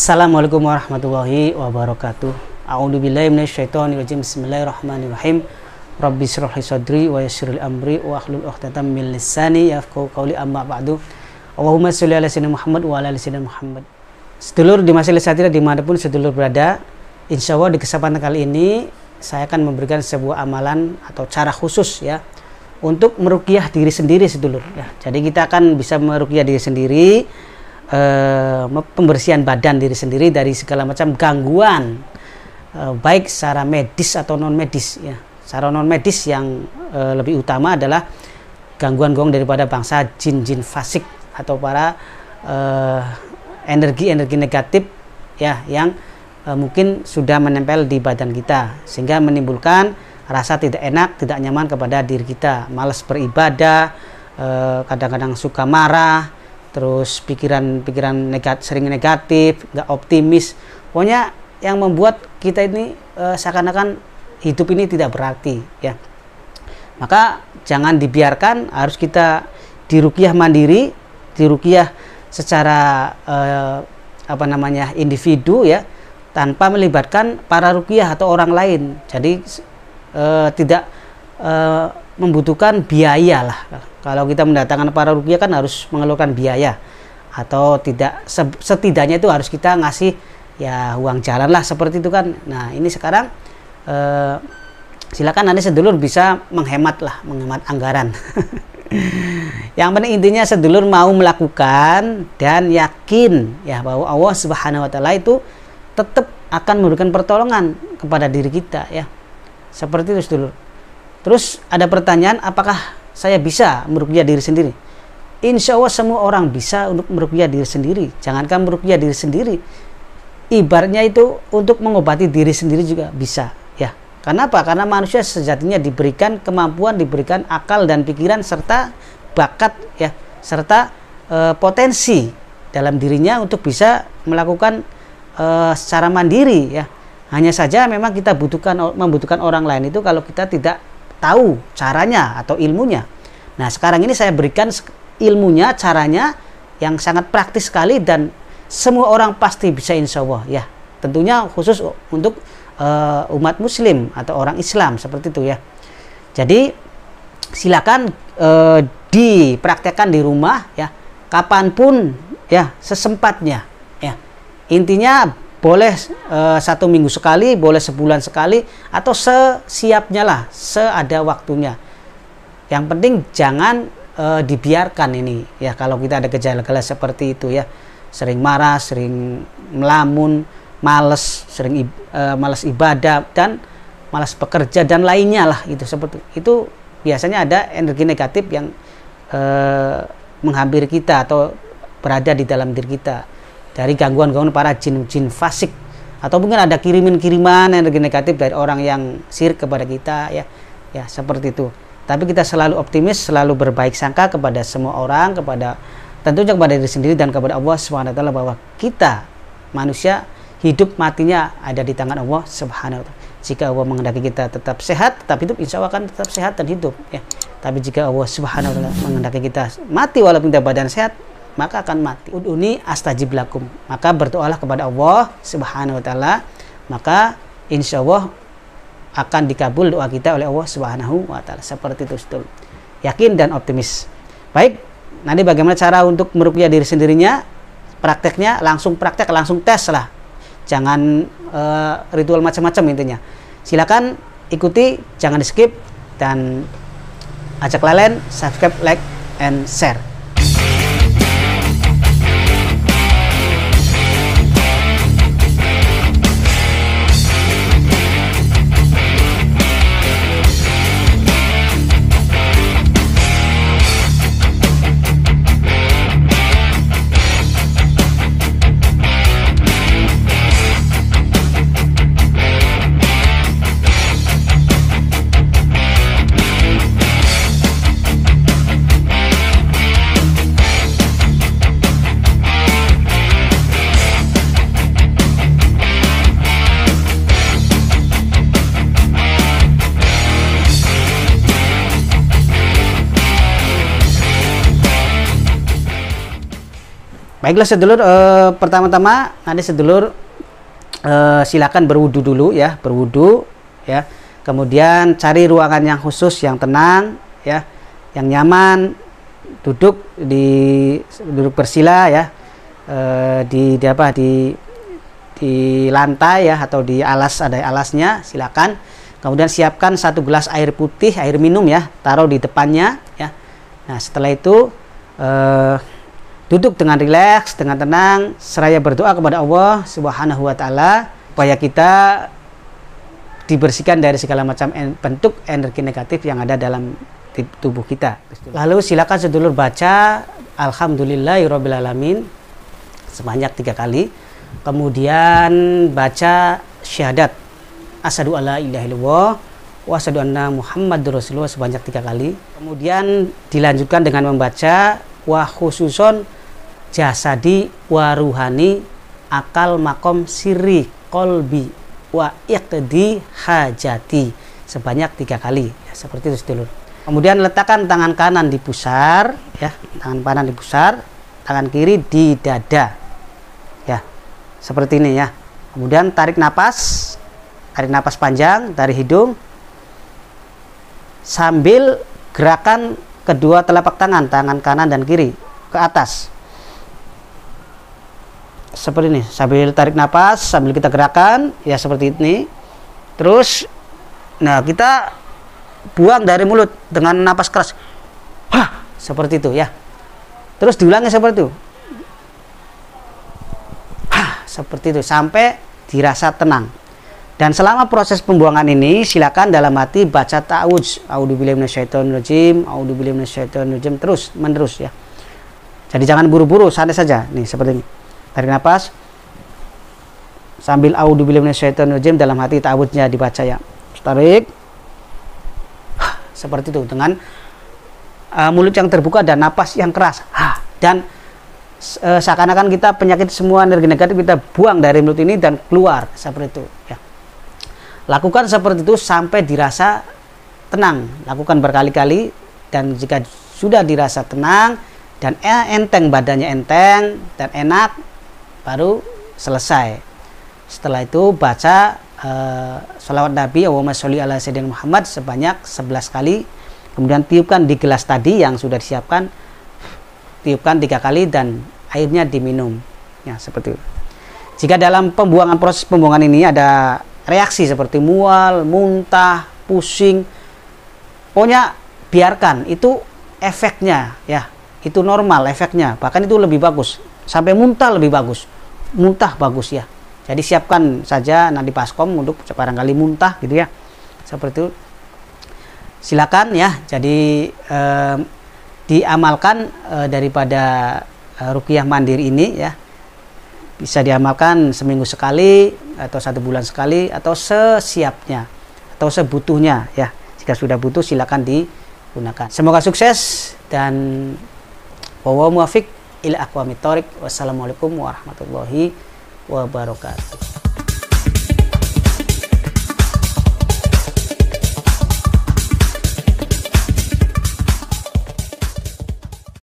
Assalamualaikum warahmatullahi wabarakatuh. A'udzubillahi minasyaitonirrajim. Bismillahirrahmanirrahim. Rabbi shrah li sadri wa yassir li amri wa hlul 'uqdatam min lisani yafqahu qawli, amma ba'du. Allahumma sholli ala sayyidina Muhammad wa ala ali sayyidina Muhammad. Sedulur di majelis satira dimanapun sedulur berada, insya Allah di kesempatan kali ini saya akan memberikan sebuah amalan atau cara khusus ya untuk meruqyah diri sendiri sedulur ya. Jadi kita akan bisa meruqyah diri sendiri, pembersihan badan diri sendiri dari segala macam gangguan, baik secara medis atau non medis ya. Secara non medis yang lebih utama adalah gangguan-gangguan daripada bangsa jin-jin fasik atau para energi-energi negatif ya yang mungkin sudah menempel di badan kita sehingga menimbulkan rasa tidak enak, tidak nyaman kepada diri kita, malas beribadah, kadang-kadang suka marah, terus pikiran-pikiran sering negatif, nggak optimis. Pokoknya yang membuat kita ini seakan-akan hidup ini tidak berarti ya. Maka jangan dibiarkan, harus kita diruqyah mandiri, diruqyah secara individu ya, tanpa melibatkan para ruqyah atau orang lain. Jadi tidak membutuhkan biaya lah. Kalau kita mendatangkan para ruqyah kan harus mengeluarkan biaya, atau tidak, setidaknya itu harus kita ngasih ya uang jalan lah seperti itu kan. Nah ini sekarang silakan nanti sedulur bisa menghemat anggaran. Yang penting intinya sedulur mau melakukan dan yakin ya bahwa Allah Subhanahu wa taala itu tetap akan memberikan pertolongan kepada diri kita ya. Seperti itu sedulur. Terus ada pertanyaan, apakah saya bisa meruqyah diri sendiri? Insya Allah semua orang bisa untuk meruqyah diri sendiri. Jangankan meruqyah diri sendiri, ibaratnya itu untuk mengobati diri sendiri juga bisa ya. Karena apa? Karena manusia sejatinya diberikan kemampuan, diberikan akal dan pikiran serta bakat ya, serta potensi dalam dirinya untuk bisa melakukan secara mandiri ya. Hanya saja memang kita membutuhkan orang lain itu kalau kita tidak tahu caranya atau ilmunya. Nah sekarang ini saya berikan ilmunya, caranya yang sangat praktis sekali dan semua orang pasti bisa insya Allah ya. Tentunya khusus untuk umat muslim atau orang Islam seperti itu ya. Jadi silakan dipraktekkan di rumah ya, kapanpun ya, sesempatnya ya. Intinya boleh 1 minggu sekali, boleh sebulan sekali, atau sesiapnya lah, seada waktunya. Yang penting jangan dibiarkan ini ya. Kalau kita ada gejala-gejala seperti itu ya, sering marah, sering melamun, malas, sering malas ibadah dan malas bekerja dan lainnya lah, itu seperti itu biasanya ada energi negatif yang menghampiri kita atau berada di dalam diri kita dari gangguan-gangguan para jin-jin fasik, atau mungkin ada kiriman-kiriman energi negatif dari orang yang syirik kepada kita ya, ya seperti itu. Tapi kita selalu optimis, selalu berbaik sangka kepada semua orang, tentunya kepada diri sendiri dan kepada Allah Subhanahu wa taala, bahwa kita manusia hidup matinya ada di tangan Allah Subhanahu wa taala. Jika Allah menghendaki kita tetap sehat, tetap hidup, insya Allah akan tetap sehat dan hidup ya. Tapi jika Allah Subhanahu wa taala menghendaki kita mati walaupun tidak badan sehat, maka akan mati. Ud'uni astajib lakum. Maka berdoalah kepada Allah Subhanahu wa taala, maka insya Allah akan dikabul doa kita oleh Allah Subhanahu wa taala. Seperti itu betul. Yakin dan optimis. Baik, nanti bagaimana cara untuk meruqyah diri sendirinya? Prakteknya langsung praktek, langsung tes lah. Jangan ritual macam-macam intinya. Silakan ikuti, jangan di skip, dan ajak lalen, subscribe, like, and share. Baiklah sedulur, pertama-tama nanti sedulur silakan berwudu dulu ya, berwudu ya. Kemudian cari ruangan yang khusus, yang tenang ya, yang nyaman, duduk bersila ya, di lantai ya, atau di alas, ada alasnya, silakan. Kemudian siapkan 1 gelas air putih, air minum ya, taruh di depannya ya. Nah setelah itu duduk dengan rileks, dengan tenang, seraya berdoa kepada Allah Subhanahu wa Ta'ala supaya kita dibersihkan dari segala macam bentuk energi negatif yang ada dalam tubuh kita. Lalu silakan sedulur baca Alhamdulillahirabbil alamin sebanyak 3 kali. Kemudian baca syahadat asyhadu alla ilaha illallah wa asyhadu anna Muhammadur Rasulullah sebanyak 3 kali. Kemudian dilanjutkan dengan membaca wa khususon jasadi wa ruhani akal makom sirri kolbi wa iqdi hajati sebanyak 3 kali ya, seperti itu sedulur. Kemudian letakkan tangan kanan di pusar ya, tangan kanan di pusar, tangan kiri di dada ya, seperti ini ya. Kemudian tarik napas panjang dari hidung sambil gerakan kedua telapak tangan kanan dan kiri ke atas seperti ini, sambil tarik napas sambil kita gerakan ya, seperti ini. Terus nah kita buang dari mulut dengan napas keras, hah, seperti itu ya. Terus diulangi seperti itu, hah, seperti itu sampai dirasa tenang. Dan selama proses pembuangan ini silakan dalam hati baca ta'awudz, a'udzubillahi minasyaitonirrajim, a'udzubillahi minasyaitonirrajim, terus menerus ya. Jadi jangan buru-buru, santai saja nih, seperti ini. Tarik nafas sambil a'udzubillahi minasyaitonirrajim, dalam hati ta'awudznya dibaca ya. Tarik seperti itu dengan mulut yang terbuka dan napas yang keras. Dan seakan-akan kita penyakit semua energi negatif kita buang dari mulut ini dan keluar seperti itu ya. Lakukan seperti itu sampai dirasa tenang. Lakukan berkali-kali, dan jika sudah dirasa tenang dan enteng, badannya enteng dan enak, baru selesai. Setelah itu baca sholawat Nabi Allahumma sholli ala sayyidina Muhammad sebanyak 11 kali. Kemudian tiupkan di gelas tadi yang sudah disiapkan, tiupkan 3 kali dan airnya diminum ya, seperti itu. Jika dalam proses pembuangan ini ada reaksi seperti mual, muntah, pusing, pokoknya biarkan, itu efeknya ya, itu normal efeknya, bahkan itu lebih bagus, sampai muntah lebih bagus, muntah bagus ya. Jadi siapkan saja nanti paskom untuk barangkali muntah gitu ya, seperti itu. Silakan ya, jadi diamalkan daripada ruqyah mandiri ini ya, bisa diamalkan seminggu sekali atau 1 bulan sekali atau sesiapnya atau sebutuhnya ya. Jika sudah butuh silakan digunakan. Semoga sukses dan wallahu muwaffiq ila aqwamit thoriq. Wassalamualaikum warahmatullahi wabarakatuh.